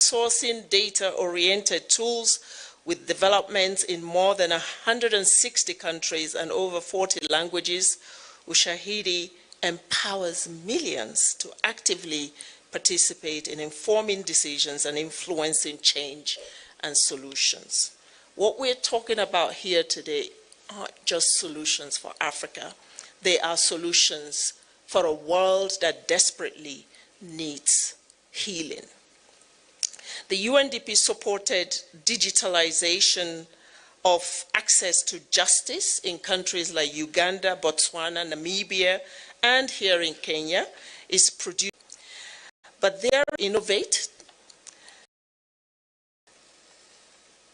crowdsourcing data-oriented tools with developments in more than 160 countries and over 40 languages, Ushahidi empowers millions to actively participate in informing decisions and influencing change and solutions. What we're talking about here today aren't just solutions for Africa. They are solutions for a world that desperately needs healing. The UNDP supported digitalization of access to justice in countries like Uganda, Botswana, Namibia, and here in Kenya is produced. But they innovate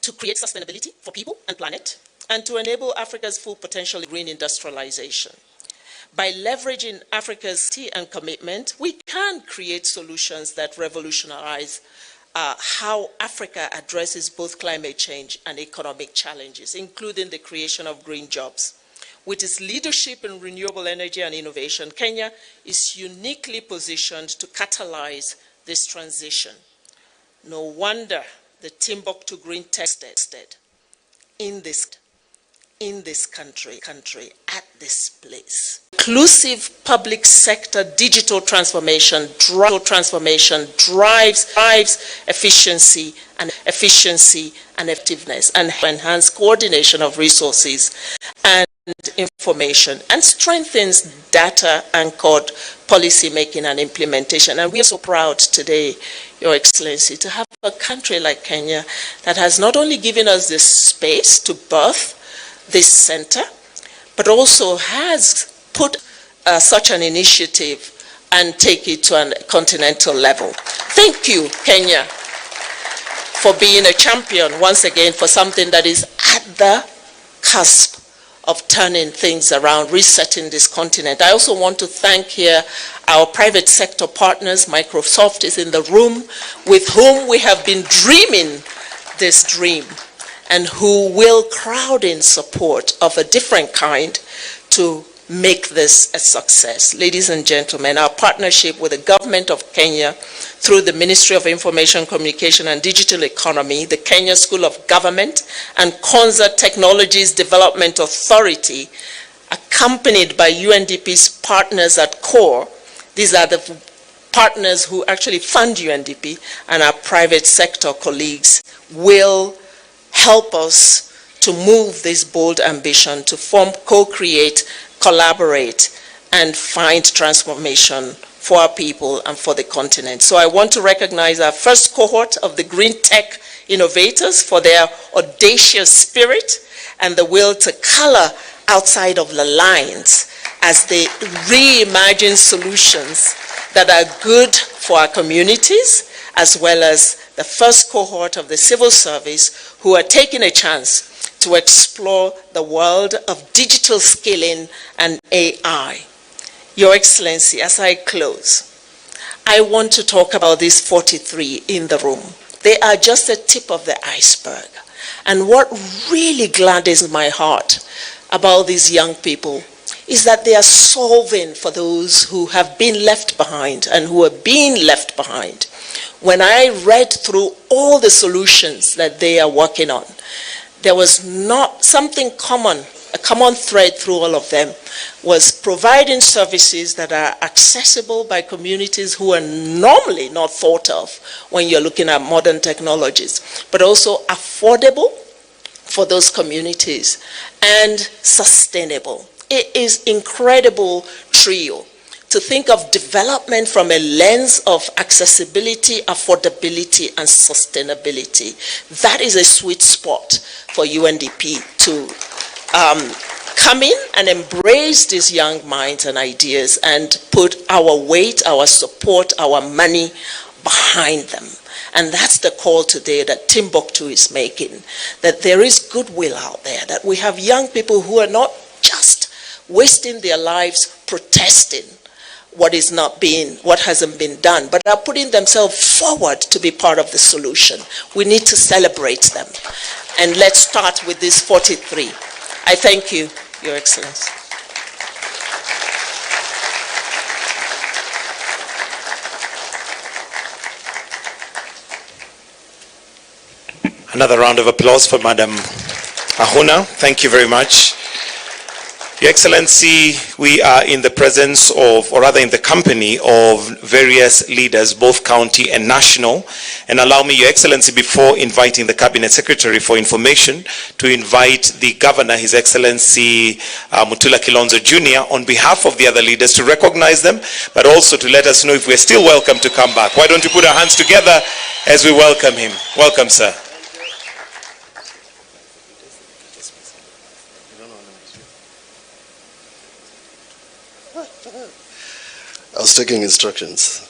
to create sustainability for people and planet, and to enable Africa's full potential in green industrialization. By leveraging Africa's tea and commitment, we can create solutions that revolutionize how Africa addresses both climate change and economic challenges, including the creation of green jobs. With its leadership in renewable energy and innovation, Kenya is uniquely positioned to catalyze this transition. No wonder the Timbuktu Greentech tested in this country, at this place. Inclusive public sector digital transformation drives efficiency and effectiveness, and enhance coordination of resources and information, and strengthens data-anchored policy making and implementation. And we are so proud today, Your Excellency, to have a country like Kenya that has not only given us this space to birth this center, but also has put such an initiative and take it to a continental level. Thank you, Kenya, for being a champion once again for something that is at the cusp of turning things around, resetting this continent. I also want to thank here our private sector partners. Microsoft is in the room, with whom we have been dreaming this dream, and who will crowd in support of a different kind to make this a success. Ladies and gentlemen, our partnership with the government of Kenya through the Ministry of Information, Communication and Digital Economy, the Kenya School of Government, and Konza Technologies Development Authority, accompanied by UNDP's partners at core. These are the partners who actually fund UNDP, and our private sector colleagues will help us to move this bold ambition to form, co-create, collaborate, and find transformation for our people and for the continent. So I want to recognize our first cohort of the Greentech innovators for their audacious spirit and the will to color outside of the lines as they reimagine solutions that are good for our communities, as well as the first cohort of the civil service who are taking a chance to explore the world of digital skilling and AI. Your Excellency, as I close, I want to talk about these 43 in the room. They are just the tip of the iceberg. And what really gladdens my heart about these young people is that they are solving for those who have been left behind and who are being left behind. When I read through all the solutions that they are working on, there was not something common. A common thread through all of them was providing services that are accessible by communities who are normally not thought of when you're looking at modern technologies, but also affordable for those communities and sustainable. It is incredible trio to think of development from a lens of accessibility, affordability, and sustainability. That is a sweet spot for UNDP to come in and embrace these young minds and ideas and put our weight, our support, our money behind them. And that's the call today that Timbuktu is making, that there is goodwill out there, that we have young people who are not just wasting their lives protesting what hasn't been done, but are putting themselves forward to be part of the solution. We need to celebrate them. And let's start with these 43. I thank you, Your Excellency. Another round of applause for Madam Ahuna. Thank you very much. Your Excellency, we are in the presence of, or rather in the company of various leaders, both county and national. And allow me, Your Excellency, before inviting the Cabinet Secretary for information, to invite the Governor, His Excellency Mutula Kilonzo Jr., on behalf of the other leaders to recognize them, but also to let us know if we're still welcome to come back. Why don't we put our hands together as we welcome him. Welcome, sir. I was taking instructions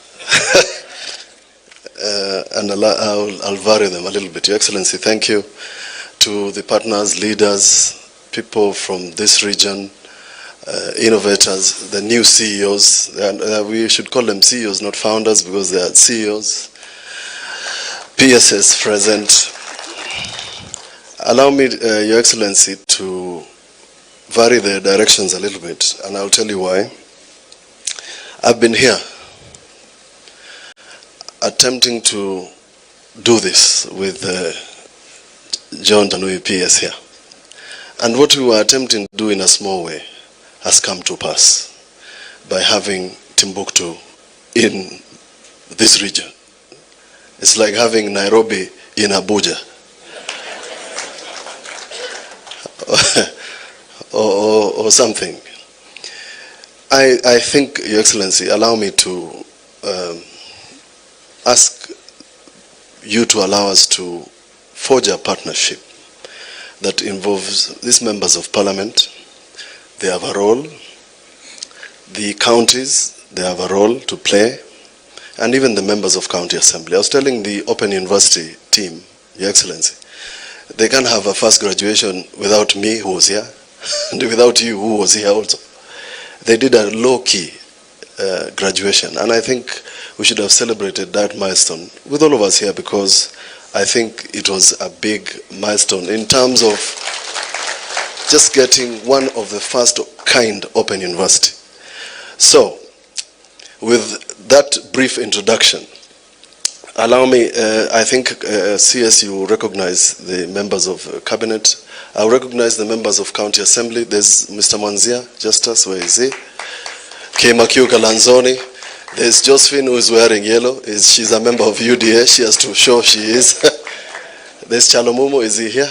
and I'll vary them a little bit. Your Excellency, thank you to the partners, leaders, people from this region, innovators, the new CEOs, and we should call them CEOs, not founders, because they are CEOs, PSS present. Allow me, Your Excellency, to vary the directions a little bit, and I'll tell you why. I've been here attempting to do this with John Tanui PS here. And what we were attempting to do in a small way has come to pass by having Timbuktu in this region. It's like having Nairobi in Abuja. or something. I think, Your Excellency, allow me to ask you to allow us to forge a partnership that involves these members of parliament. They have a role. The counties, they have a role to play. And even the members of county assembly. I was telling the Open University team, Your Excellency, they can't have a first graduation without me, who was here, and without you, who was here also. They did a low-key graduation, and I think we should have celebrated that milestone with all of us here, because I think it was a big milestone in terms of just getting one of the first kind Open University. So, with that brief introduction, allow me, I think CSU recognize the members of cabinet. I recognize the members of county assembly. There's Mr. Mwanzia, Justus, where is he? Kemakiu Kalanzoni. There's Josephine, who is wearing yellow. She's a member of UDA. She has to show she is. There's Chalomumo, is he here?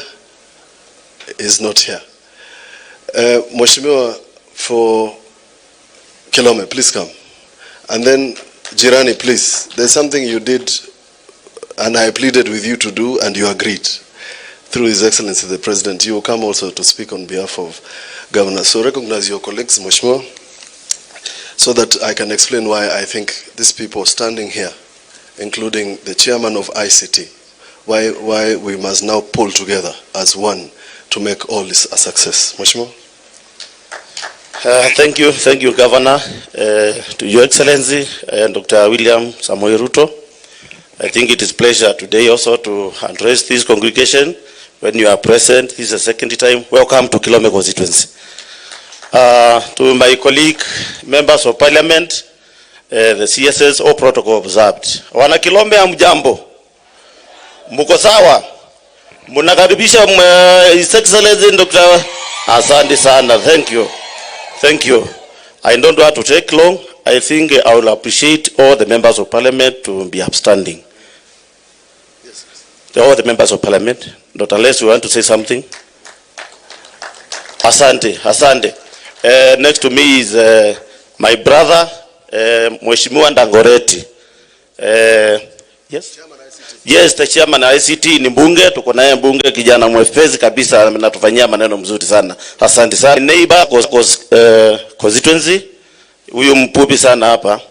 He's not here. Mheshimiwa for Kilome, please come. And then Jirani, please. There's something you did and I pleaded with you to do, and you agreed. Through His Excellency the President, you will come also to speak on behalf of Governor. So recognize your colleagues, Mheshimiwa, so that I can explain why I think these people standing here, including the chairman of ICT, why we must now pull together as one to make all this a success. Mheshimiwa. Thank you, Governor, to Your Excellency, Dr. William Samoei Ruto. I think it is a pleasure today also to address this congregation when you are present. This is the second time. Welcome to Kilome constituency. To my colleague, members of parliament, the CSS, all protocol observed. Wana Kilome amjambo. Muko sawa? Munakaribisha His Excellency Dr. Asante sana. Thank you. Thank you. I don't want to take long. I think I will appreciate all the members of parliament to be upstanding. Yes. All the members of parliament, not unless you want to say something. Asante, asante. Next to me is my brother, Mheshimiwa Ndangoreti. Yes? Yes, the chairman wa ICT ni mbunge, tuko naye mbunge kijana mwepesi kabisa, anatufanyia maneno mzuri sana. Asante sana. Neighbor constituency, huyu mpupi sana hapa.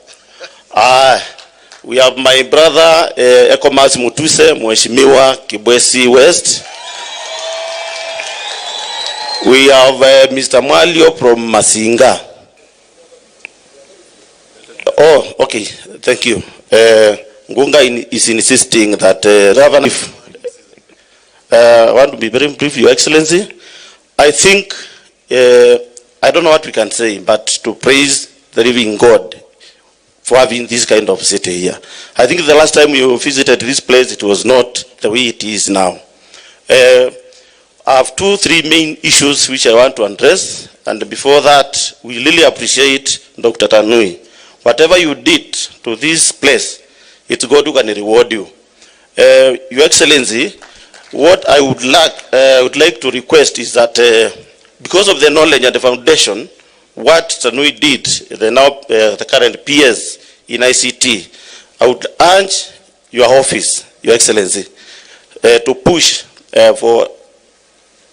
We have my brother Ekomas Mutuse, Mheshimiwa Kibwesi West. We have Mr. Mwalio from Masinga. Oh, okay, thank you. Ngunga is insisting that Governor, I want to be very brief, Your Excellency. I think, I don't know what we can say, but to praise the living God for having this kind of city here. I think the last time you visited this place, it was not the way it is now. I have 2-3 main issues which I want to address, and before that, we really appreciate Dr. Tanui. Whatever you did to this place, it's God who can reward you. Your Excellency, what I would like to request is that because of the knowledge and the foundation, what Tanui did, the current PS in ICT, I would urge your office, Your Excellency, to push for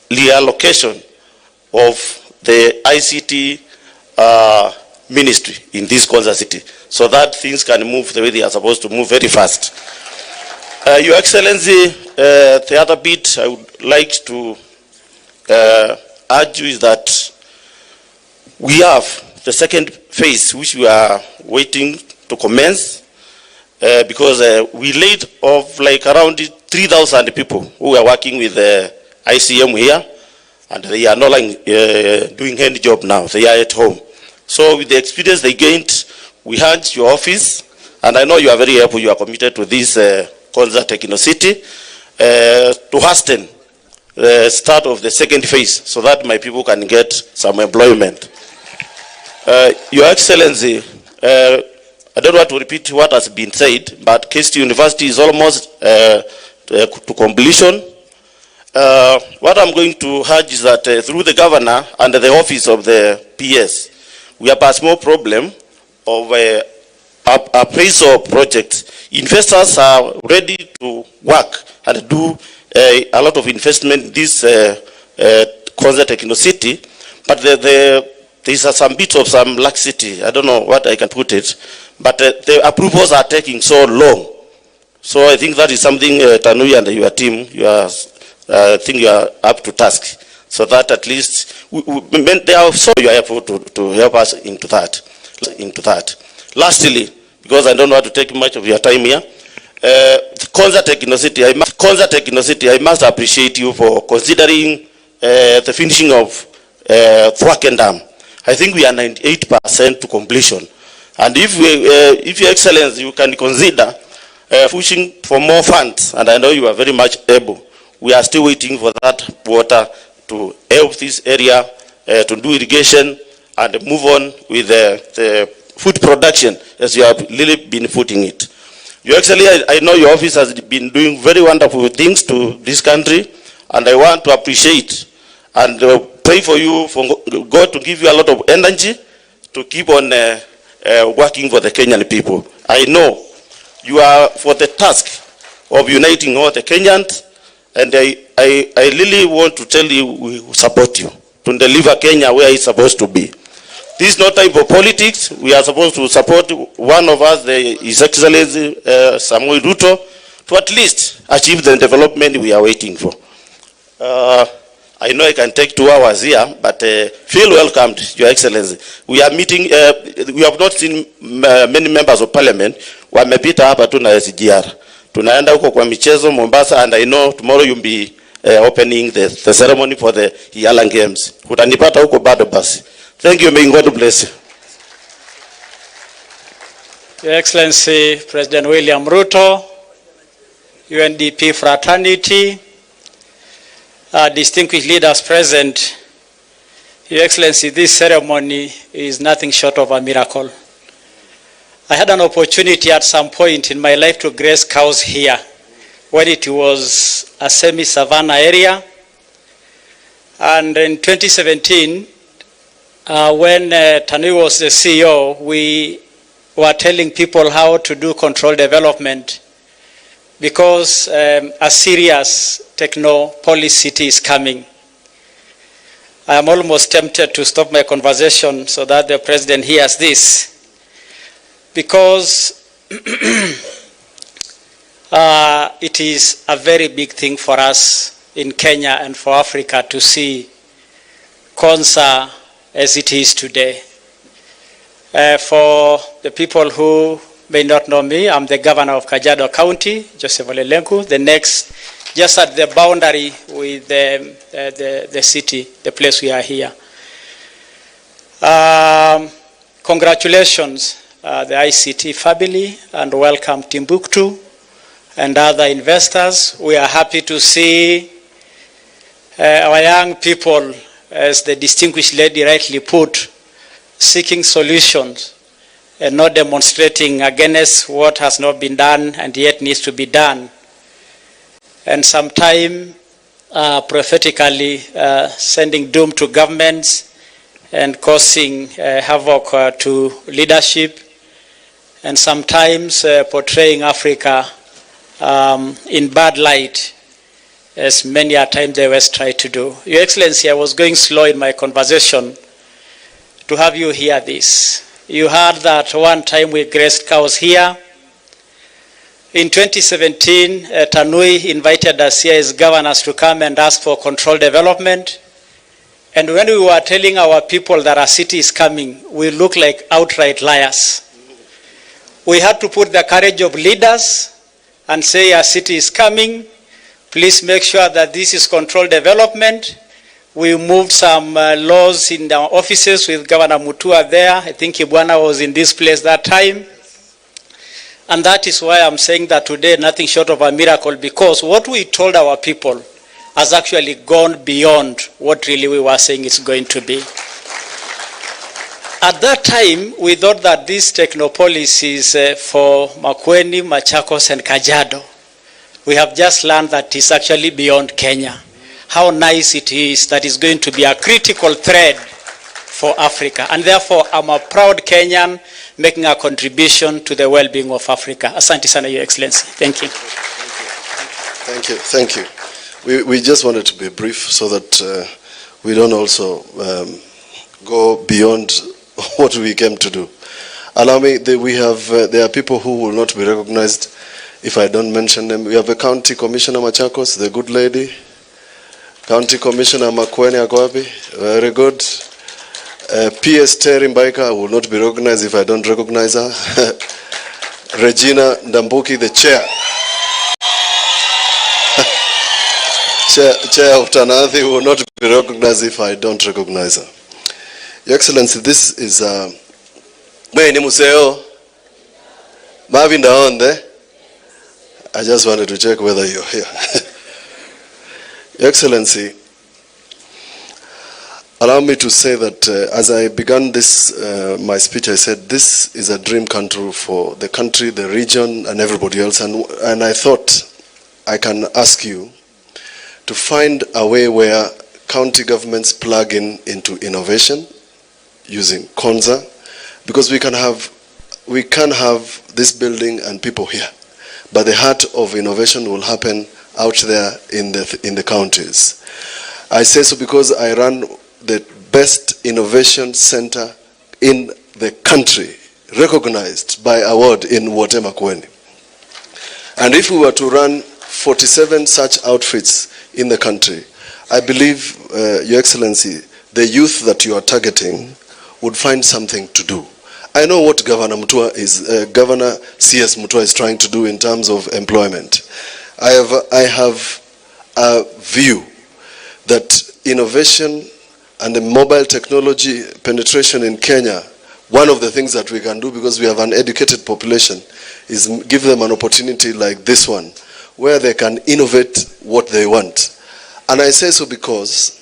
reallocation of the ICT ministry in this Konza city, so that things can move the way they are supposed to move very fast. Your Excellency, the other bit I would like to urge you is that we have the second phase which we are waiting to commence, because we laid off like around 3,000 people who are working with ICM here, and they are no longer doing any job now. They are at home. So with the experience they gained, we urge your office, and I know you are very helpful, you are committed to this Konza Techno City, to hasten the start of the second phase so that my people can get some employment. Your Excellency, I don't want to repeat what has been said, but KST University is almost to completion. What I'm going to urge is that through the governor and the office of the PS, we have a small problem of appraisal projects. Investors are ready to work and do a lot of investment in this Konza Techno City, but there is some bit of some laxity. I don't know what I can put it, but the approvals are taking so long. So I think that is something, Tanui and your team, I think you are up to task, so that at least they are so you are able to help us into that. Lastly, because I don't want to take much of your time here, Konza Techno City, I must appreciate you for considering the finishing of Thwaken Dam. I think we are 98% to completion, and if Your Excellency, you can consider pushing for more funds, and I know you are very much able. We are still waiting for that water to help this area to do irrigation and move on with the food production as you have really been putting it. Your Excellency, I know your office has been doing very wonderful things to this country, and I want to appreciate and pray for you, for God to give you a lot of energy to keep on working for the Kenyan people. I know you are for the task of uniting all the Kenyans, and I really want to tell you we support you to deliver Kenya where it's supposed to be. This is not time for politics. We are supposed to support one of us, His Excellency Samuel Ruto, to at least achieve the development we are waiting for. I know I can take 2 hours here, but feel welcomed, Your Excellency. We are meeting, we have not seen many members of parliament. Wamepita hapa tu na SGR. Tunaenda huko kwa michezo Mombasa, and I know tomorrow you'll be opening the ceremony for the Yala Games. Utanipata huko bado basi. Thank you, may God bless you. Your Excellency President William Ruto, UNDP fraternity, distinguished leaders present, Your Excellency, this ceremony is nothing short of a miracle. I had an opportunity at some point in my life to graze cows here when it was a semi-savanna area. And in 2017, when Tanui was the CEO, we were telling people how to do control development because a serious techno-policy city is coming. I am almost tempted to stop my conversation so that the President hears this, because it is a very big thing for us in Kenya and for Africa to see Konza as it is today. For the people who may not know me, I'm the governor of Kajiado County, Joseph Olelenku, the next, just at the boundary with the city, the place we are here. Congratulations, the ICT family, and welcome Timbuktu and other investors. We are happy to see our young people, as the distinguished lady rightly put, seeking solutions and not demonstrating against what has not been done and yet needs to be done. And sometimes prophetically sending doom to governments and causing havoc to leadership, and sometimes portraying Africa in bad light, as many a time the West tried to do. Your Excellency, I was going slow in my conversation to have you hear this. You heard that one time we grazed cows here. In 2017, Tanui invited us here as governors to come and ask for controlled development. And when we were telling our people that our city is coming, we looked like outright liars. We had to put the courage of leaders and say our city is coming. Please make sure that this is controlled development. We moved some laws in our offices with Governor Mutua there. I think Ibwana was in this place that time. And that is why I'm saying that today nothing short of a miracle, because what we told our people has actually gone beyond what really we were saying it's going to be. At that time, we thought that this technopolis is for Makwiny, Machakos, and Kajiado. We have just learned that it's actually beyond Kenya. How nice it is that it's going to be a critical thread for Africa. And therefore, I'm a proud Kenyan making a contribution to the well-being of Africa. Asante sana, Your Excellency. Thank you. Thank you. Thank you. We just wanted to be brief so that we don't also go beyond what we came to do. Allow me, there are people who will not be recognized if I don't mention them. We have a County Commissioner Machakos, the good lady. County Commissioner Makwiny Akwapi, very good. PS Terry Mbaika will not be recognized if I don't recognize her. Regina Ndambuki, the chair. Chair of Tanathi will not be recognized if I don't recognize her. Your Excellency, this is Mweni Museo. Marvin down there. I just wanted to check whether you're here. Your Excellency, allow me to say that as I began this, my speech, I said this is a dream come true for the country, the region, and everybody else. And I thought I can ask you to find a way where county governments plug into innovation using Konza, because we can have this building and people here, but the heart of innovation will happen out there in the counties. I say so because I run the best innovation center in the country, recognized by award in Makwiny. And if we were to run 47 such outfits in the country, I believe, Your Excellency, the youth that you are targeting would find something to do. I know what Governor CS Mutua is trying to do in terms of employment. I have a view that innovation and the mobile technology penetration in Kenya, one of the things that we can do, because we have an educated population, is give them an opportunity like this one, where they can innovate what they want. And I say so because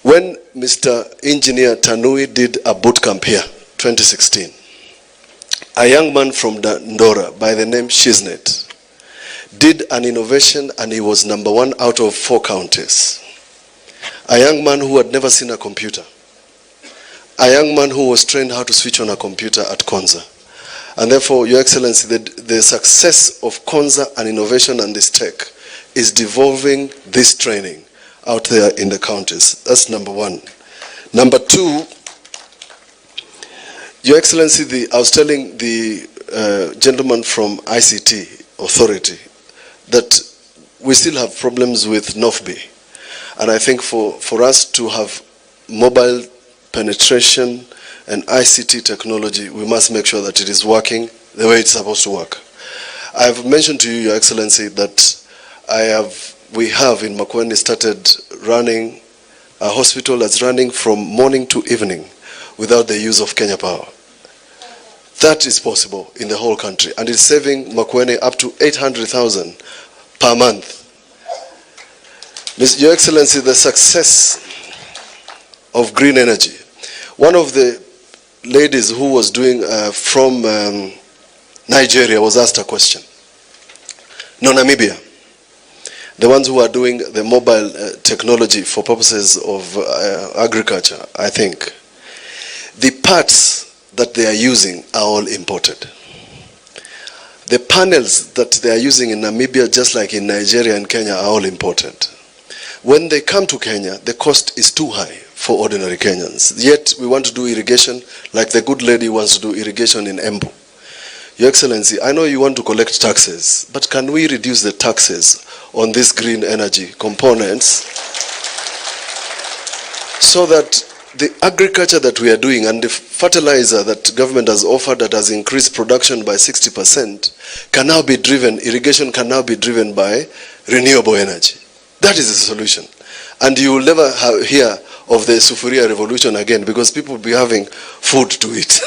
when Mr. Engineer Tanui did a boot camp here, 2016, a young man from Ndora by the name Shiznet did an innovation, and he was #1 out of 4 counties. A young man who had never seen a computer. A young man who was trained how to switch on a computer at Konza. And therefore, Your Excellency, the success of Konza and innovation and this tech is devolving this training out there in the counties. That's #1. #2, Your Excellency, I was telling the gentleman from ICT Authority that we still have problems with Northby. And I think for us to have mobile penetration and ICT technology, we must make sure that it is working the way it's supposed to work. I have mentioned to you, Your Excellency, that we have in Makwiny started running a hospital that's running from morning to evening without the use of Kenya Power. That is possible in the whole country, and it's saving Makwiny up to 800,000 per month. Your Excellency, the success of green energy. One of the ladies who was doing from Nigeria was asked a question. No, Namibia. The ones who are doing the mobile technology for purposes of agriculture, I think, the parts that they are using are all imported. The panels that they are using in Namibia, just like in Nigeria and Kenya, are all imported. When they come to Kenya, the cost is too high for ordinary Kenyans. Yet we want to do irrigation like the good lady wants to do irrigation in Embu. Your Excellency, I know you want to collect taxes, but can we reduce the taxes on these green energy components so that the agriculture that we are doing and the fertilizer that government has offered that has increased production by 60% can now be driven, irrigation can now be driven by renewable energy. That is the solution. And you will never hear of the sufuria revolution again because people will be having food to eat.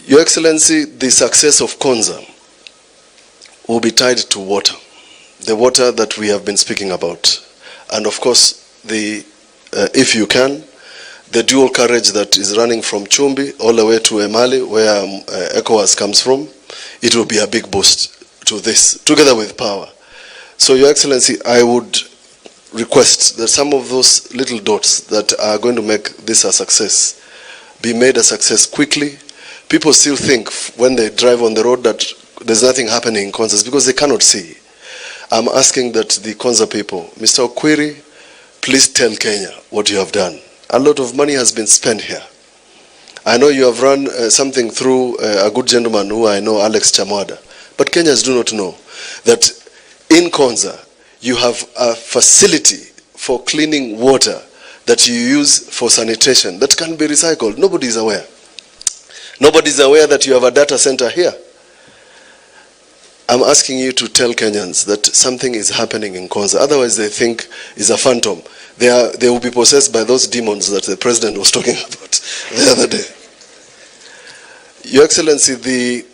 Your Excellency, the success of Konza will be tied to water. The water that we have been speaking about. And of course, if you can, the dual carriage that is running from Chumbi all the way to Emali, where ECOWAS comes from, it will be a big boost to this, together with power. So, Your Excellency, I would request that some of those little dots that are going to make this a success be made a success quickly. People still think when they drive on the road that there's nothing happening in Konza because they cannot see. I'm asking that the Konza people, Mr. Okwiri, please tell Kenya what you have done. A lot of money has been spent here. I know you have run something through a good gentleman who I know, Alex Chamwada, but Kenyans do not know that in Konza, you have a facility for cleaning water that you use for sanitation that can be recycled. Nobody is aware. Nobody is aware that you have a data center here. I'm asking you to tell Kenyans that something is happening in Konza. Otherwise, they think it's a phantom. They will be possessed by those demons that the president was talking about the other day. Your Excellency,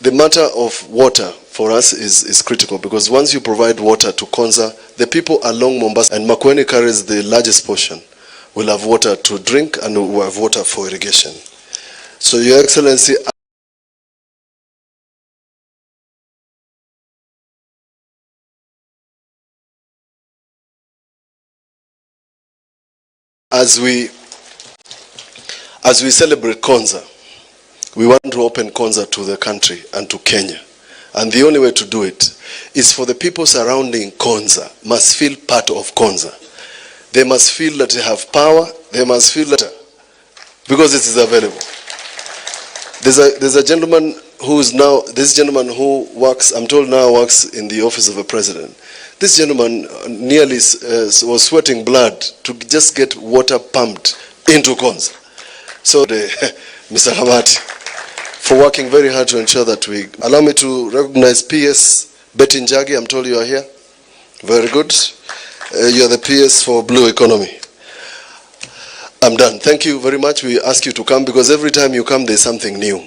the matter of water for us is critical because once you provide water to Konza, the people along Mombasa and Makwiny carries the largest portion will have water to drink and will have water for irrigation. So, Your Excellency, as we celebrate Konza, we want to open Konza to the country and to Kenya. And the only way to do it is for the people surrounding Konza must feel part of Konza. They must feel that they have power. They must feel that because it is available. There's a gentleman who is now, this gentleman who works, I'm told now works in the office of a president. This gentleman nearly was sweating blood to just get water pumped into Konza. So Mr. Hamati, for working very hard to ensure that we, allow me to recognize PS Betty Njagi, I'm told you are here. Very good. You're the PS for Blue Economy. I'm done. Thank you very much. We ask you to come because every time you come there's something new.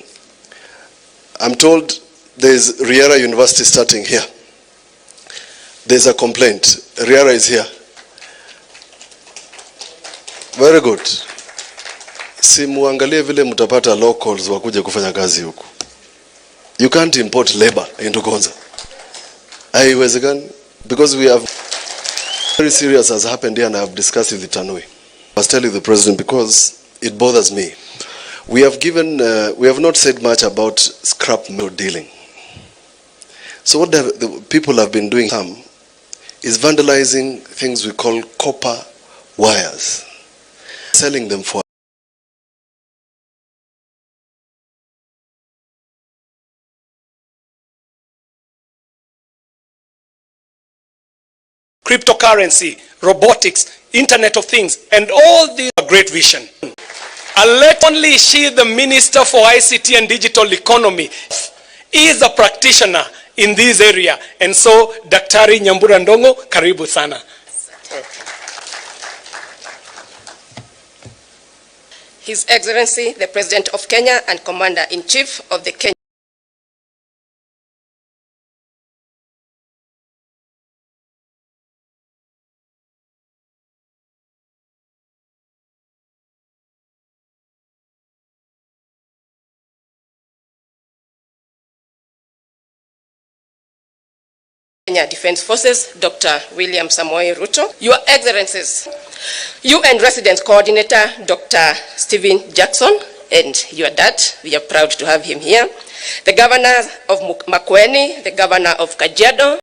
I'm told there's Riara University starting here. There's a complaint. Riara is here. Very good. Si muangalie vile mutapata locals wakuje kufanya kazi huku. You can't import labor into Konza. Haiwezekani because we have very serious has happened here and I have discussed with the Tanui. I must tell you the president because it bothers me. We have not said much about scrap metal dealing. So what the people have been doing is vandalizing things we call copper wires, selling them for cryptocurrency, robotics, Internet of Things, and all these are great vision. Let only she, the Minister for ICT and Digital Economy, is a practitioner in this area. And so, Daktari Nyambura Ndongo, karibu sana. His Excellency, the President of Kenya and Commander-in-Chief of the Kenya Kenya Defence Forces, Dr. William Samoei Ruto, Your Excellencies, UN Residence Coordinator, Dr. Stephen Jackson, and your dad, we are proud to have him here, the Governor of Makwiny, the Governor of Kajiado,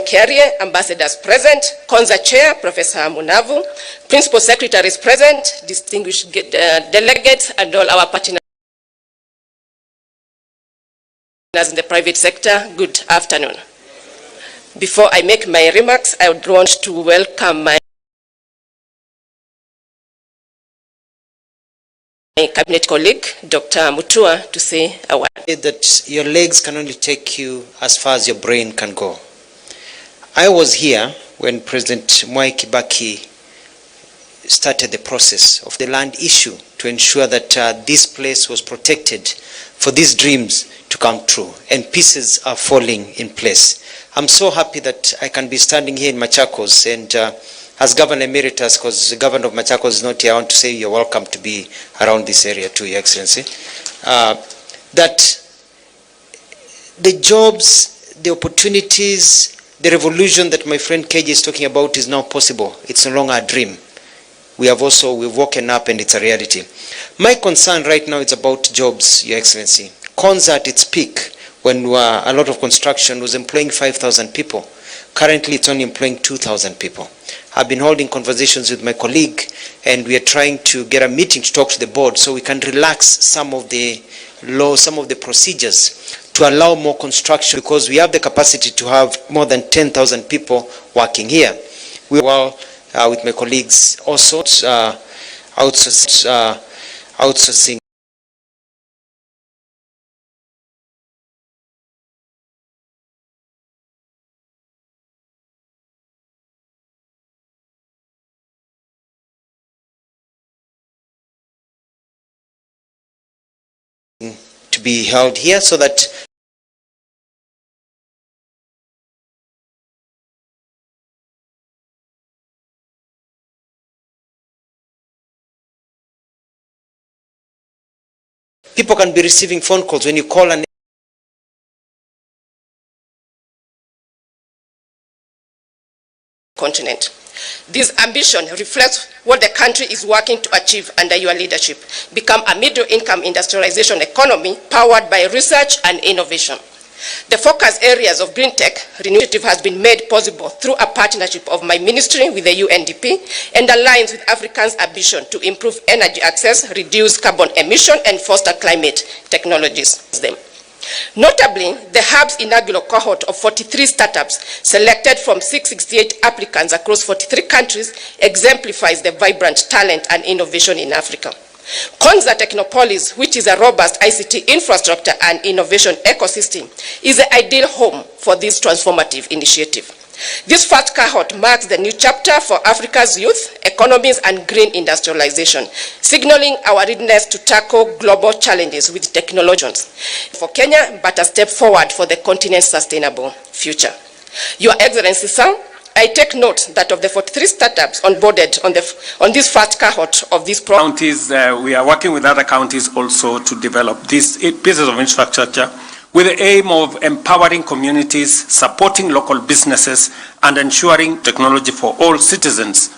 Carrier, ambassadors present, Konza Chair, Professor Munavu, Principal Secretaries present, distinguished delegates, and all our partners in the private sector, good afternoon. Before I make my remarks, I would want to welcome my cabinet colleague, Dr. Mutua, to say a word. That your legs can only take you as far as your brain can go. I was here when President Mwai Kibaki started the process of the land issue to ensure that this place was protected for these dreams to come true, and pieces are falling in place. I'm so happy that I can be standing here in Machakos, and as Governor Emeritus, because the Governor of Machakos is not here, I want to say you're welcome to be around this area too, Your Excellency. That the jobs, the opportunities, the revolution that my friend KJ is talking about is now possible. It's no longer a dream. We've woken up and it's a reality. My concern right now is about jobs, Your Excellency. Konza at its peak, when a lot of construction was employing 5,000 people. Currently, it's only employing 2,000 people. I've been holding conversations with my colleague, and we are trying to get a meeting to talk to the board so we can relax some of the laws, some of the procedures to allow more construction, because we have the capacity to have more than 10,000 people working here. We will, with my colleagues, also outsourcing to be held here so that people can be receiving phone calls when you call an continent. This ambition reflects what the country is working to achieve under your leadership, become a middle-income industrialization economy powered by research and innovation. The focus areas of Greentech initiative has been made possible through a partnership of my ministry with the UNDP and aligns with Africans' ambition to improve energy access, reduce carbon emission, and foster climate technologies. Notably, the hub's inaugural cohort of 43 startups selected from 668 applicants across 43 countries exemplifies the vibrant talent and innovation in Africa. Konza Technopolis, which is a robust ICT infrastructure and innovation ecosystem, is the ideal home for this transformative initiative. This first cohort marks the new chapter for Africa's youth, economies, and green industrialization, signaling our readiness to tackle global challenges with technologies for Kenya, but a step forward for the continent's sustainable future. Your Excellency, sir, I take note that of the 43 startups onboarded on this first cohort of this program. We are working with other counties also to develop these pieces of infrastructure with the aim of empowering communities, supporting local businesses, and ensuring technology for all citizens,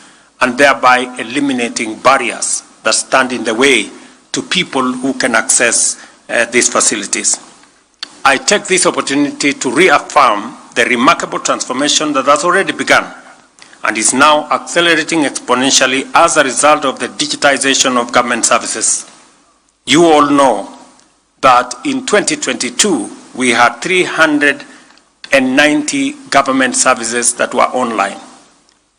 and thereby eliminating barriers that stand in the way to people who can access these facilities. I take this opportunity to reaffirm the remarkable transformation that has already begun and is now accelerating exponentially as a result of the digitization of government services. You all know that in 2022, we had 390 government services that were online.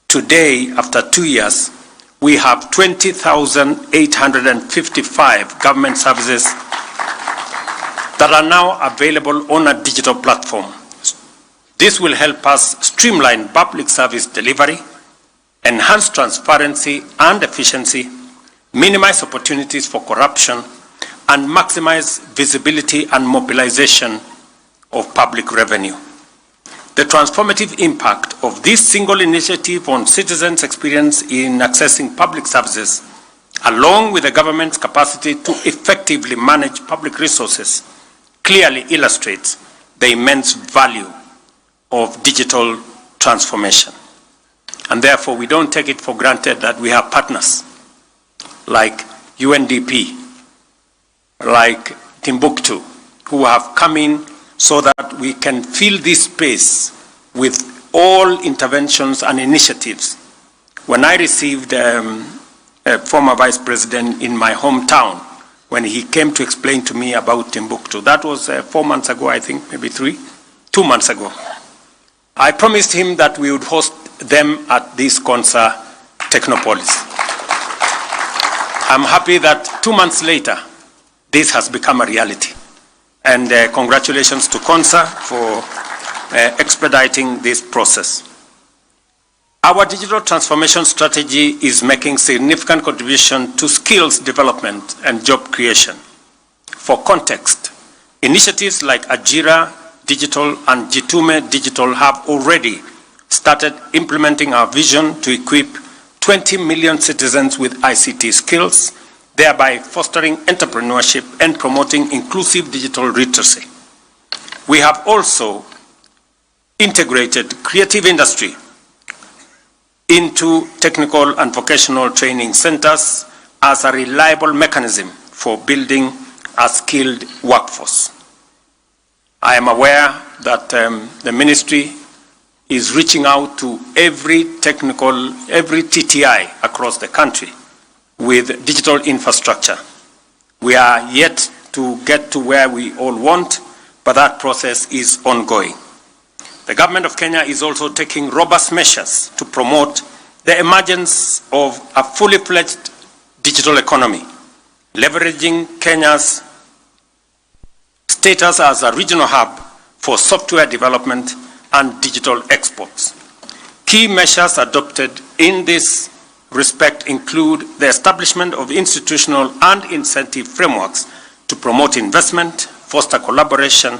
Today, after 2 years, we have 20,855 government services that are now available on a digital platform. This will help us streamline public service delivery, enhance transparency and efficiency, minimize opportunities for corruption, and maximize visibility and mobilization of public revenue. The transformative impact of this single initiative on citizens' experience in accessing public services, along with the government's capacity to effectively manage public resources, clearly illustrates the immense value of digital transformation. And therefore, we don't take it for granted that we have partners like UNDP, like Timbuktu, who have come in so that we can fill this space with all interventions and initiatives. When I received a former vice president in my hometown, when he came to explain to me about Timbuktu, that was 4 months ago, I think, maybe 2 months ago. I promised him that we would host them at this Konsa Technopolis. I'm happy that 2 months later, this has become a reality. And congratulations to Konsa for expediting this process. Our digital transformation strategy is making significant contribution to skills development and job creation. For context, initiatives like Ajira Digital and Jitume Digital have already started implementing our vision to equip 20 million citizens with ICT skills, thereby fostering entrepreneurship and promoting inclusive digital literacy. We have also integrated creative industry into technical and vocational training centers as a reliable mechanism for building a skilled workforce. I am aware that the ministry is reaching out to every TTI across the country with digital infrastructure. We are yet to get to where we all want, but that process is ongoing. The government of Kenya is also taking robust measures to promote the emergence of a fully fledged digital economy, leveraging Kenya's status as a regional hub for software development and digital exports. Key measures adopted in this respect include the establishment of institutional and incentive frameworks to promote investment, foster collaboration,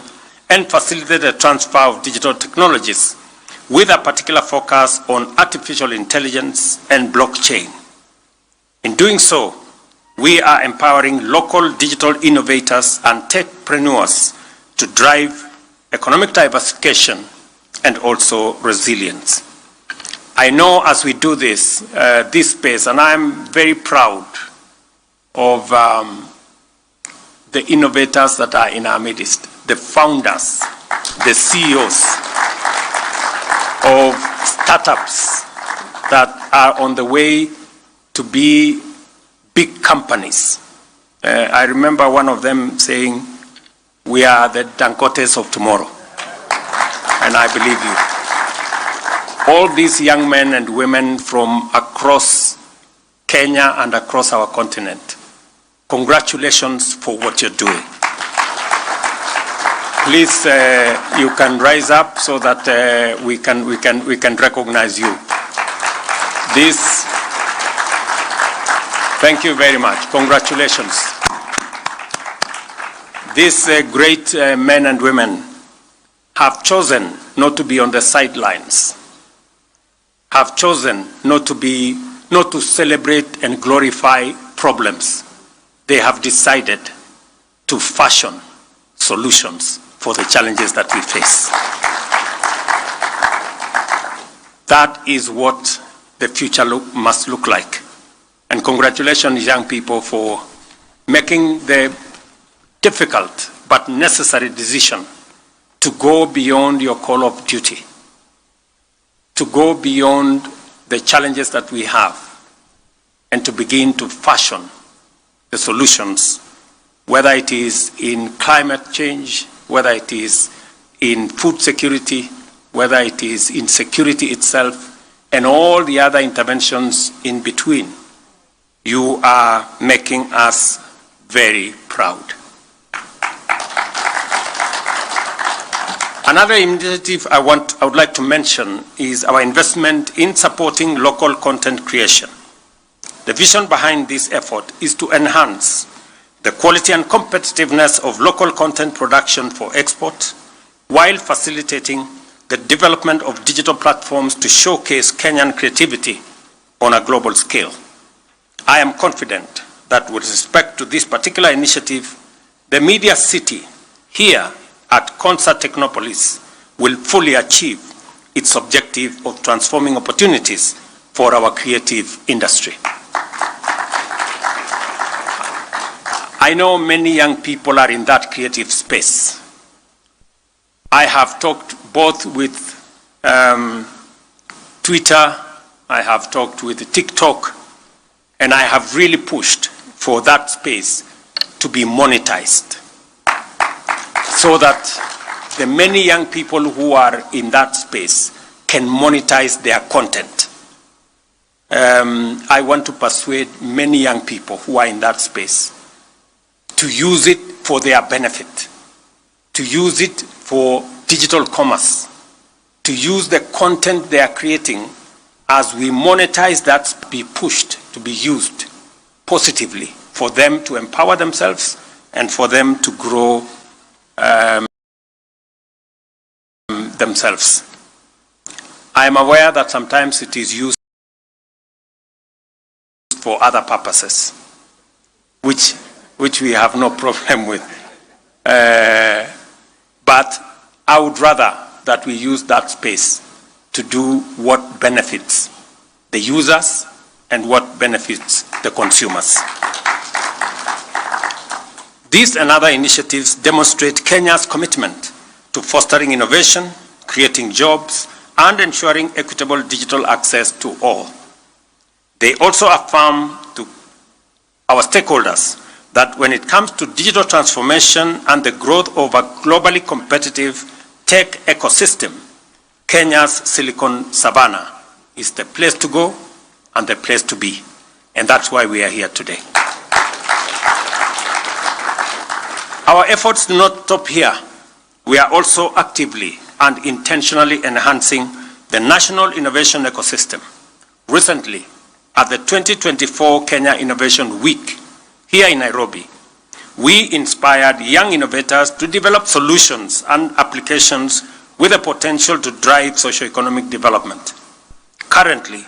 and facilitate the transfer of digital technologies with a particular focus on artificial intelligence and blockchain. In doing so, we are empowering local digital innovators and techpreneurs to drive economic diversification and also resilience. I know as we do this space, and I'm very proud of the innovators that are in our midst, the founders, the CEOs of startups that are on the way to be big companies. I remember one of them saying, "We are the Dangotes of tomorrow." And I believe you. All these young men and women from across Kenya and across our continent, congratulations for what you're doing. Please, you can rise up so that we can recognize you. Thank you very much. Congratulations. These great men and women have chosen not to be on the sidelines, have chosen not to celebrate and glorify problems. They have decided to fashion solutions for the challenges that we face. That is what the future must look like. And congratulations, young people, for making the difficult but necessary decision to go beyond your call of duty, to go beyond the challenges that we have, and to begin to fashion the solutions, whether it is in climate change, whether it is in food security, whether it is in security itself, and all the other interventions in between. You are making us very proud. Another initiative I would like to mention is our investment in supporting local content creation. The vision behind this effort is to enhance the quality and competitiveness of local content production for export, while facilitating the development of digital platforms to showcase Kenyan creativity on a global scale. I am confident that with respect to this particular initiative, the media city here at Concert Technopolis will fully achieve its objective of transforming opportunities for our creative industry. I know many young people are in that creative space. I have talked both with Twitter, I have talked with TikTok, and I have really pushed for that space to be monetized so that the many young people who are in that space can monetize their content. I want to persuade many young people who are in that space to use it for their benefit, to use it for digital commerce, to use the content they are creating as we monetize that, be pushed to be used positively for them to empower themselves and for them to grow themselves. I am aware that sometimes it is used for other purposes, which we have no problem with. But I would rather that we use that space to do what benefits the users and what benefits the consumers. These and other initiatives demonstrate Kenya's commitment to fostering innovation, creating jobs, and ensuring equitable digital access to all. They also affirm to our stakeholders that when it comes to digital transformation and the growth of a globally competitive tech ecosystem, Kenya's Silicon Savannah is the place to go and the place to be. And that's why we are here today. Our efforts do not stop here. We are also actively and intentionally enhancing the national innovation ecosystem. Recently, at the 2024 Kenya Innovation Week here in Nairobi, we inspired young innovators to develop solutions and applications with the potential to drive socioeconomic development. Currently,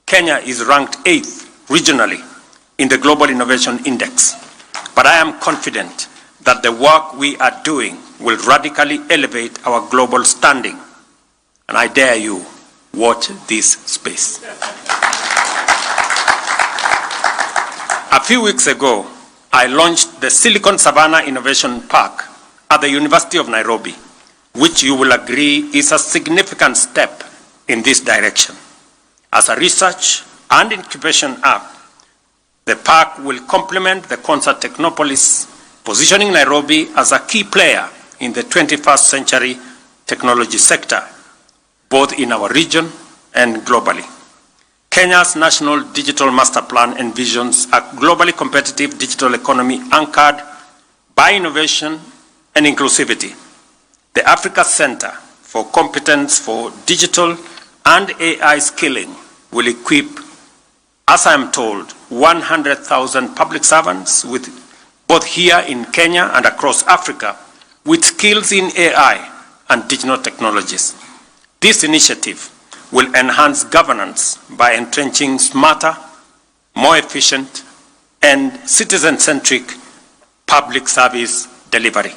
Kenya is ranked 8th regionally in the Global Innovation Index, but I am confident that the work we are doing will radically elevate our global standing, and I dare you, watch this space. A few weeks ago, I launched the Silicon Savannah Innovation Park at the University of Nairobi, which you will agree is a significant step in this direction. As a research and incubation hub, the park will complement the Concert Technopolis, positioning Nairobi as a key player in the 21st century technology sector, both in our region and globally. Kenya's National Digital Master Plan envisions a globally competitive digital economy anchored by innovation and inclusivity. The Africa Center for Competence for Digital and AI Skilling will equip, as I am told, 100,000 public servants with both here in Kenya and across Africa with skills in AI and digital technologies. This initiative will enhance governance by entrenching smarter, more efficient, and citizen-centric public service delivery.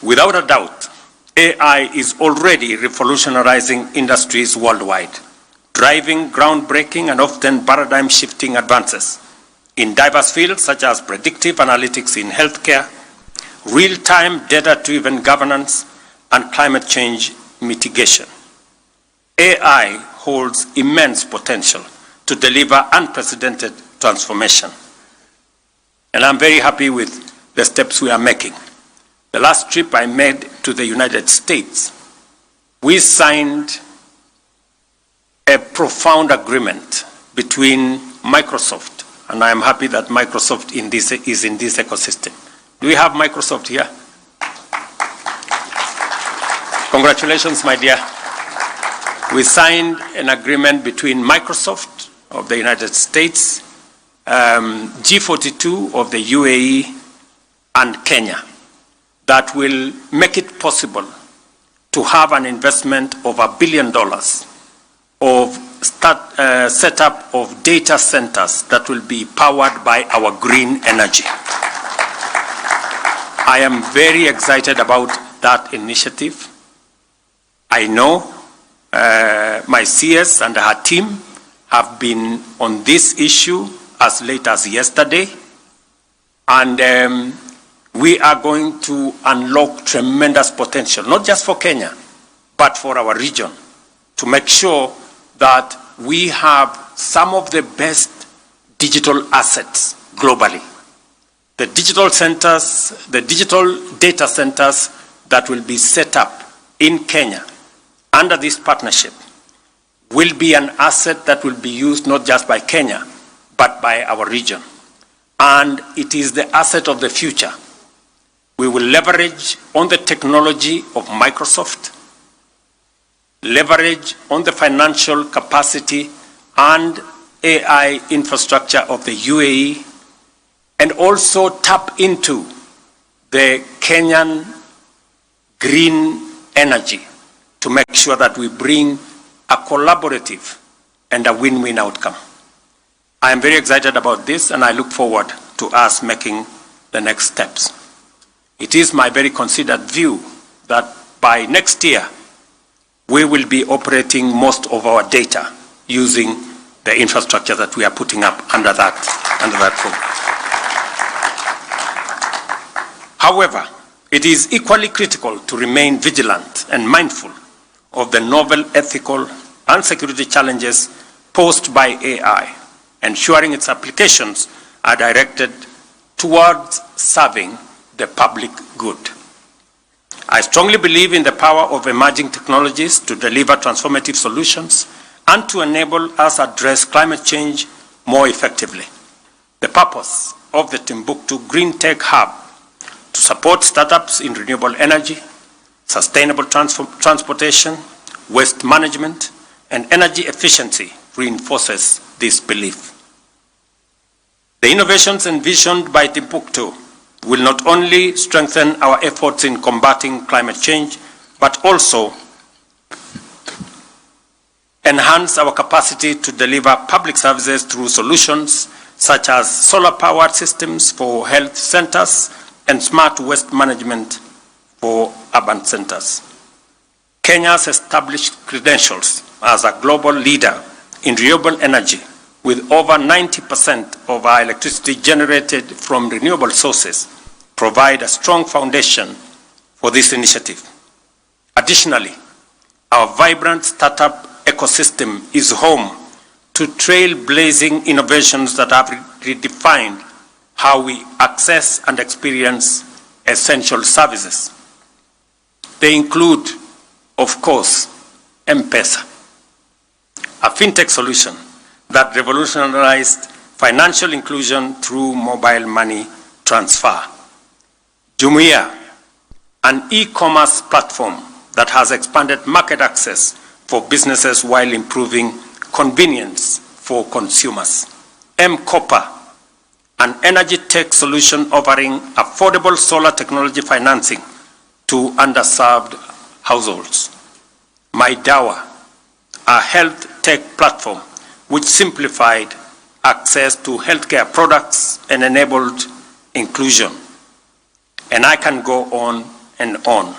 Without a doubt, AI is already revolutionizing industries worldwide, driving groundbreaking and often paradigm-shifting advances in diverse fields such as predictive analytics in healthcare, real-time data-driven governance, and climate change mitigation. AI holds immense potential to deliver unprecedented transformation. And I'm very happy with the steps we are making. The last trip I made to the United States, we signed a profound agreement between Microsoft, and I am happy that Microsoft is in this ecosystem. Do we have Microsoft here? Congratulations, my dear. We signed an agreement between Microsoft of the United States, G42 of the UAE, and Kenya that will make it possible to have an investment of $1 billion of setup of data centers that will be powered by our green energy. I am very excited about that initiative. I know my CS and her team have been on this issue as late as yesterday, and we are going to unlock tremendous potential, not just for Kenya, but for our region, to make sure that we have some of the best digital assets globally. The digital centers, the digital data centers that will be set up in Kenya under this partnership will be an asset that will be used not just by Kenya, but by our region. And it is the asset of the future. We will leverage on the technology of Microsoft, leverage on the financial capacity and AI infrastructure of the UAE, and also tap into the Kenyan green energy to make sure that we bring a collaborative and a win-win outcome. I am very excited about this, and I look forward to us making the next steps. It is my very considered view that by next year, we will be operating most of our data using the infrastructure that we are putting up under that program. However, it is equally critical to remain vigilant and mindful of the novel ethical and security challenges posed by AI, ensuring its applications are directed towards serving the public good. I strongly believe in the power of emerging technologies to deliver transformative solutions and to enable us address climate change more effectively. The purpose of the Timbuktu Greentech Hub to support startups in renewable energy, sustainable transportation, waste management, and energy efficiency reinforces this belief. The innovations envisioned by Timbuktu will not only strengthen our efforts in combating climate change, but also enhance our capacity to deliver public services through solutions such as solar-powered systems for health centers and smart waste management for urban centers. Kenya's established credentials as a global leader in renewable energy, with over 90% of our electricity generated from renewable sources, provide a strong foundation for this initiative. Additionally, our vibrant startup ecosystem is home to trailblazing innovations that have redefined how we access and experience essential services. They include, of course, M-Pesa, a fintech solution that revolutionized financial inclusion through mobile money transfer. Jumuiya, an e-commerce platform that has expanded market access for businesses while improving convenience for consumers. M-Copper, an energy tech solution offering affordable solar technology financing to underserved households. MyDawa, a health tech platform which simplified access to healthcare products and enabled inclusion. And I can go on and on.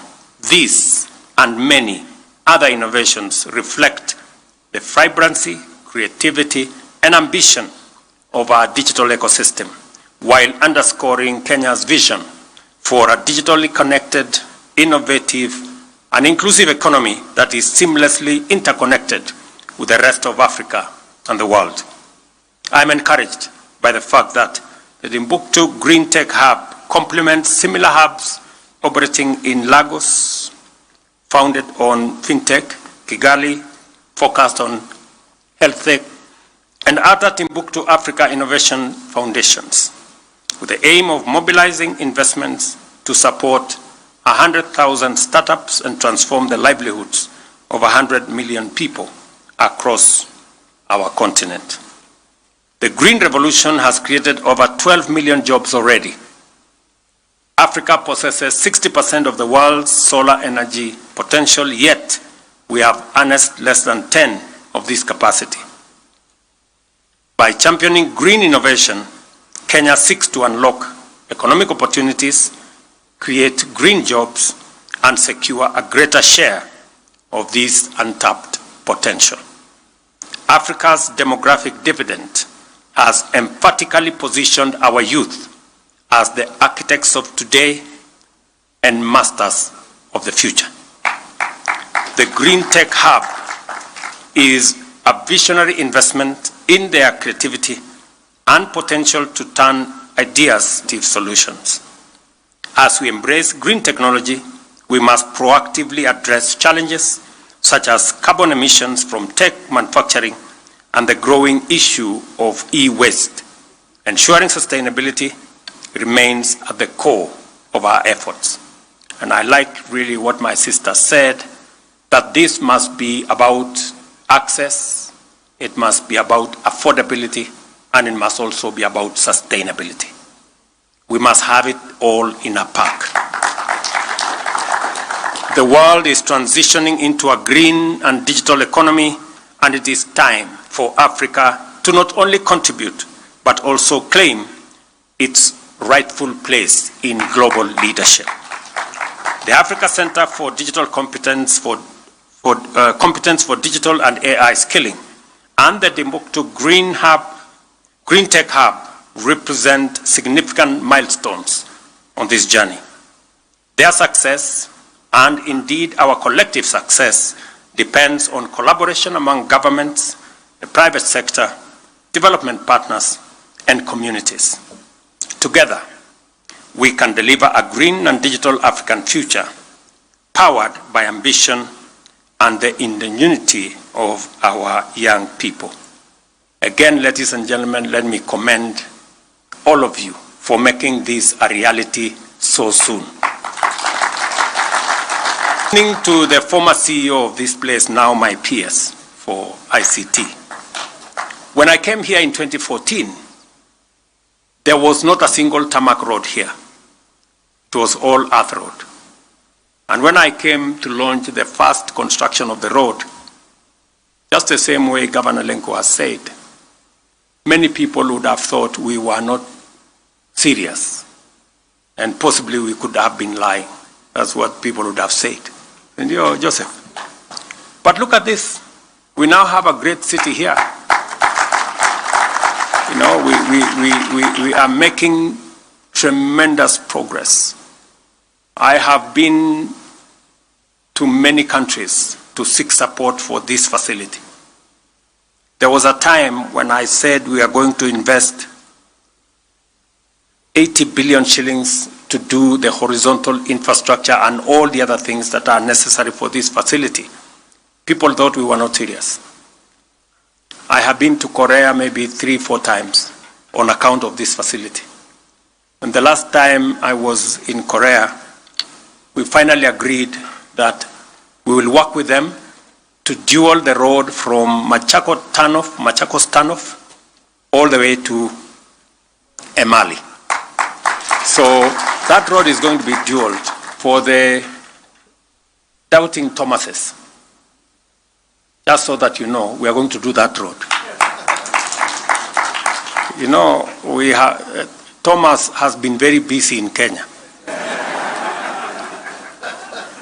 These and many other innovations reflect the vibrancy, creativity, and ambition of our digital ecosystem, while underscoring Kenya's vision for a digitally connected, innovative, and inclusive economy that is seamlessly interconnected with the rest of Africa and the world. I am encouraged by the fact that the Timbuktu Greentech Hub complements similar hubs operating in Lagos, founded on fintech, Kigali, focused on health tech, and other Timbuktu Africa Innovation Foundations, with the aim of mobilizing investments to support 100,000 startups and transform the livelihoods of 100 million people across our continent. The Green Revolution has created over 12 million jobs already. Africa possesses 60% of the world's solar energy potential, yet we have harnessed less than 10 of this capacity. By championing green innovation, Kenya seeks to unlock economic opportunities create green jobs, and secure a greater share of this untapped potential. Africa's demographic dividend has emphatically positioned our youth as the architects of today and masters of the future. The Greentech Hub is a visionary investment in their creativity and potential to turn ideas into solutions. As we embrace green technology, we must proactively address challenges such as carbon emissions from tech manufacturing and the growing issue of e-waste. Ensuring sustainability remains at the core of our efforts. And I like really what my sister said, that this must be about access, it must be about affordability, and it must also be about sustainability. We must have it all in a pack. The world is transitioning into a green and digital economy, and it is time for Africa to not only contribute, but also claim its rightful place in global leadership. The Africa Center for Digital Competence for Digital and AI Skilling and the Timbuktu Greentech Hub represent significant milestones on this journey. Their success, and indeed our collective success, depends on collaboration among governments, the private sector, development partners, and communities. Together, we can deliver a green and digital African future powered by ambition and the ingenuity of our young people. Again, ladies and gentlemen, let me commend all of you for making this a reality so soon. Listening to the former CEO of this place, now my peers for ICT. When I came here in 2014, there was not a single tarmac road here. It was all earth road. And when I came to launch the first construction of the road, just the same way Governor Lenko has said, many people would have thought we were not serious, and possibly we could have been lying. That's what people would have said. And you're Joseph. But look at this. We now have a great city here. You know, we are making tremendous progress. I have been to many countries to seek support for this facility. There was a time when I said we are going to invest 80 billion shillings to do the horizontal infrastructure and all the other things that are necessary for this facility. People thought we were not serious. I have been to Korea maybe 3-4 times on account of this facility. And the last time I was in Korea, we finally agreed that we will work with them to dual the road from Machakos Turnoff all the way to Emali. So that road is going to be dualed for the doubting Thomases. Just so that you know, we are going to do that road. You know, Thomas has been very busy in Kenya.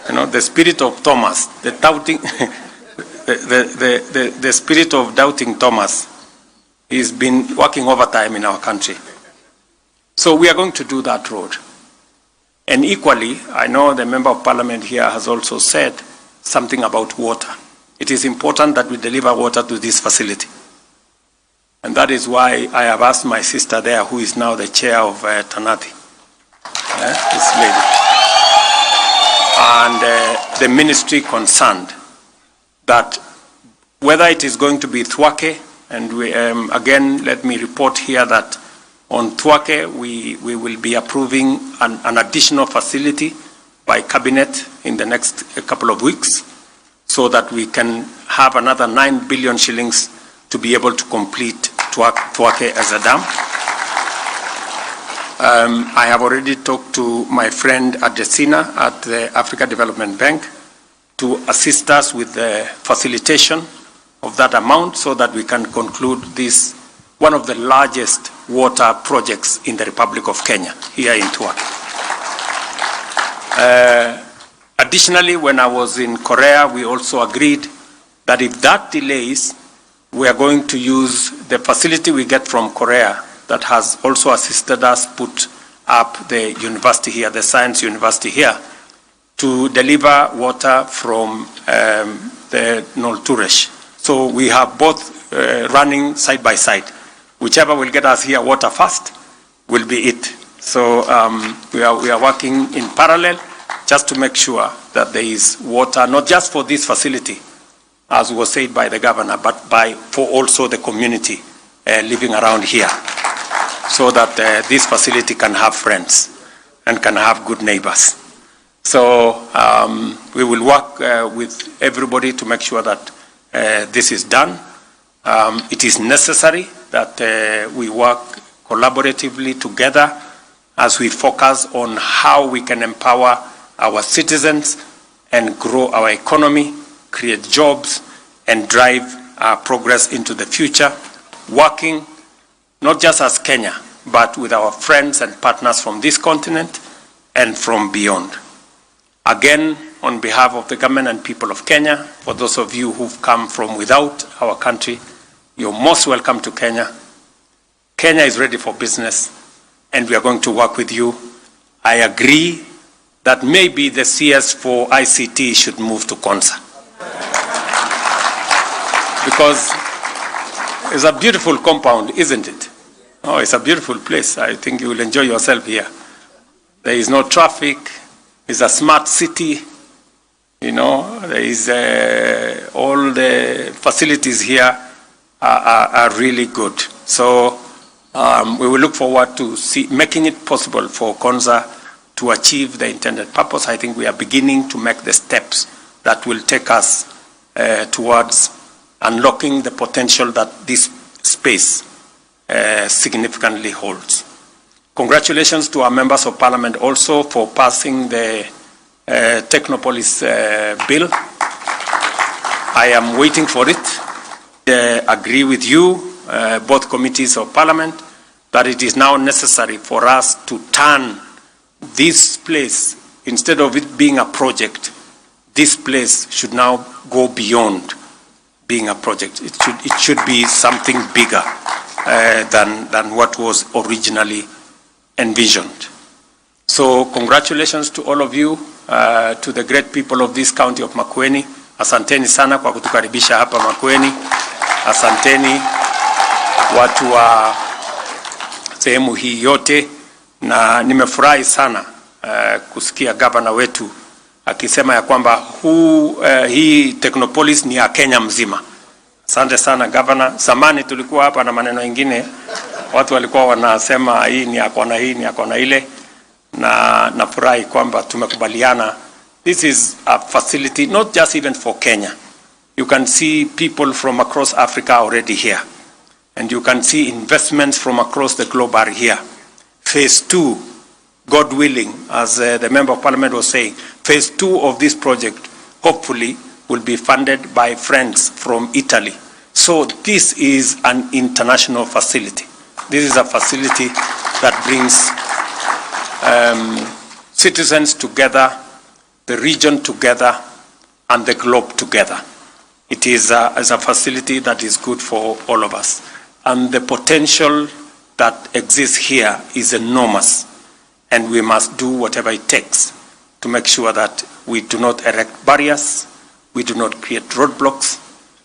You know, the spirit of Thomas, the doubting, the spirit of doubting Thomas, he's been working overtime in our country. So we are going to do that road. And equally, I know the Member of Parliament here has also said something about water. It is important that we deliver water to this facility. And that is why I have asked my sister there, who is now the chair of Tanati, this lady, and the ministry concerned, that whether it is going to be Thwake, and we, again, let me report here that on Thwake, we will be approving an additional facility by cabinet in the next couple of weeks, so that we can have another 9 billion shillings to be able to complete Thwake as a dam. I have already talked to my friend Adesina at the Africa Development Bank to assist us with the facilitation of that amount so that we can conclude this, one of the largest water projects in the Republic of Kenya, here in Thwake. Additionally, when I was in Korea, we also agreed that if that delays, we are going to use the facility we get from Korea that has also assisted us put up the university here, the science university here, to deliver water from the Nolturesh. So we have both running side by side. Whichever will get us here water first will be it. So we are working in parallel just to make sure that there is water, not just for this facility, as was said by the governor, but for also the community living around here, so that this facility can have friends and can have good neighbors. So we will work with everybody to make sure that this is done. It is necessary that we work collaboratively together as we focus on how we can empower our citizens and grow our economy, create jobs, and drive our progress into the future, working not just as Kenya, but with our friends and partners from this continent and from beyond. Again, on behalf of the government and people of Kenya, for those of you who've come from without our country, you're most welcome to Kenya. Kenya is ready for business, and we are going to work with you. I agree that maybe the CS for ICT should move to Konza, because it's a beautiful compound, isn't it? Oh, it's a beautiful place. I think you will enjoy yourself here. There is no traffic. It's a smart city. You know, there is all the facilities here are really good. So we will look forward to making it possible for Konza to achieve the intended purpose. I think we are beginning to make the steps that will take us towards unlocking the potential that this space significantly holds. Congratulations to our members of parliament also for passing the Technopolis bill. I am waiting for it. Agree with you, both committees of parliament, that it is now necessary for us to turn this place, instead of it being a project, this place should now go beyond being a project. It should be something bigger than what was originally envisioned. So congratulations to all of you, to the great people of this county of Makwiny. Asanteni sana kwa kutukaribisha hapa Makwiny. Asanteni watu wa sehemu hii yote, na nimefurahi sana kusikia gavana wetu akisema ya kwamba hii Technopolis ni ya Kenya mzima. Asante sana gavana. Zamani tulikuwa hapa na maneno mengine, watu walikuwa wanasema hii ni akona hii ni akona ile, na nafurahi kwamba tumekubaliana. This is a facility not just even for Kenya. You can see people from across Africa already here, and you can see investments from across the globe are here. Phase 2, God willing, as the member of parliament was saying, phase 2 of this project hopefully will be funded by friends from Italy. So this is an international facility. This is a facility that brings citizens together, the region together, and the globe together. It is a facility that is good for all of us. And the potential that exists here is enormous. And we must do whatever it takes to make sure that we do not erect barriers, we do not create roadblocks,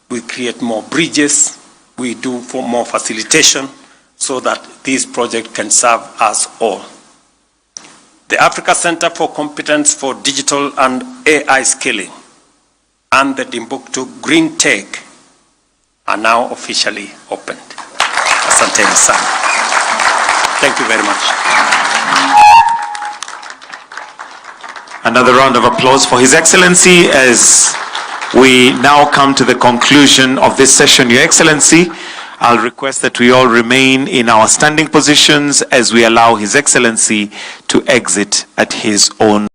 we create more bridges, we do for more facilitation so that this project can serve us all. The Africa Center for Competence for Digital and AI Skilling and the Timbuktu Greentech are now officially opened. Asanteni sana. Thank you very much. Another round of applause for His Excellency as we now come to the conclusion of this session. Your Excellency, I'll request that we all remain in our standing positions as we allow His Excellency to exit at his own